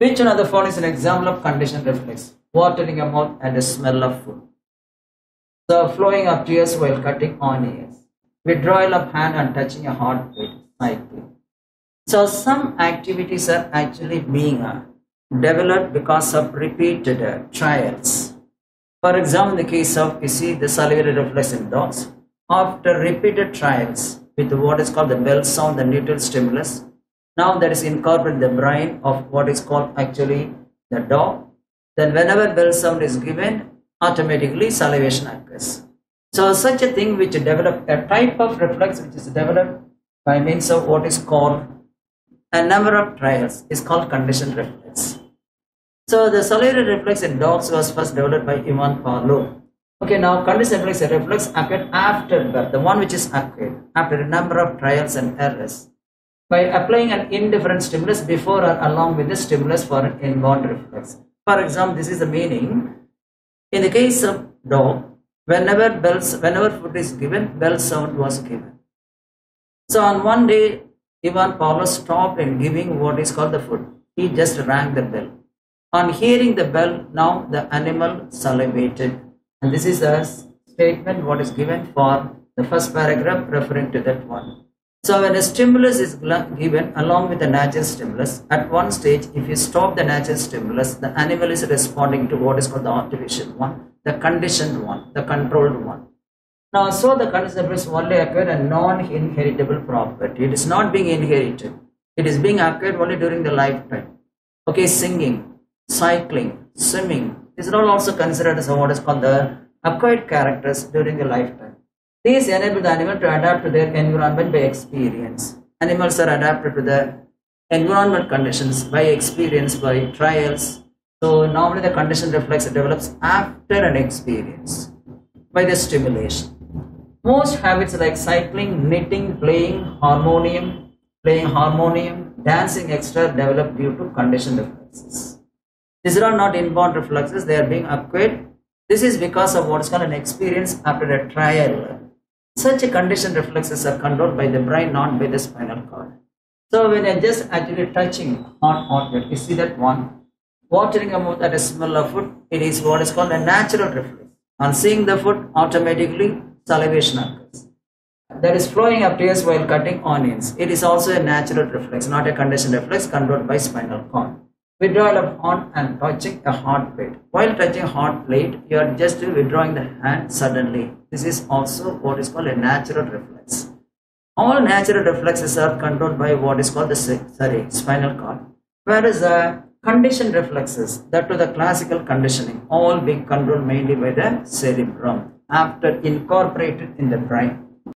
Which one of the following is an example of conditioned reflex? Watering a mouth and the smell of food. So flowing of tears while cutting onions. Withdrawal of hand and touching a hot plate. Cycling. So some activities are actually being developed because of repeated trials. For example, in the case of, you see, the salivary reflex in dogs, after repeated trials with what is called the bell sound, the neutral stimulus, now that is incorporated in the brain of what is called actually the dog, then whenever bell sound is given, automatically salivation occurs. So such a thing which develop a type of reflex which is developed by means of what is called a number of trials is called conditioned reflex. So the salivary reflex in dogs was first developed by Ivan Pavlov. Okay, now conditioned reflex occurred after birth, the one which is occurred after a number of trials and errors, by applying an indifferent stimulus before or along with the stimulus for an inborn reflex. For example, this is the meaning. In the case of dog, whenever food is given, bell sound was given. So on one day, Ivan Pavlov stopped in giving what is called the food. He just rang the bell. On hearing the bell, now the animal salivated. And this is a statement what is given for the first paragraph referring to that one. So when a stimulus is given along with the natural stimulus, at one stage, if you stop the natural stimulus, the animal is responding to what is called the artificial one, the conditioned one, the controlled one. Now, so the conditioned reflex only acquired a non-inheritable property. It is not being inherited. It is being acquired only during the lifetime. Okay, singing, cycling, swimming, these are all also considered as what is called the acquired characters during the lifetime. These enable the animal to adapt to their environment by experience. Animals are adapted to the environment conditions by experience, by trials. So normally the conditioned reflex develops after an experience by the stimulation. Most habits like cycling, knitting, playing harmonium, dancing, etc. develop due to conditioned reflexes. These are not inborn reflexes, they are being acquired. This is because of what is called an experience after a trial. Such a conditioned reflexes are controlled by the brain, not by the spinal cord. So when you're just actually touching hot object, you see that one, watering a mouth at a smell of food, it is what is called a natural reflex. On seeing the food, automatically salivation occurs. That is flowing of tears while cutting onions. It is also a natural reflex, not a conditioned reflex controlled by spinal cord. Withdrawal of hand and touching a hot plate. While touching a hot plate, you are just withdrawing the hand suddenly. This is also what is called a natural reflex. All natural reflexes are controlled by what is called the spinal cord. Whereas the conditioned reflexes, that to the classical conditioning, all being controlled mainly by the cerebrum after incorporated in the brain.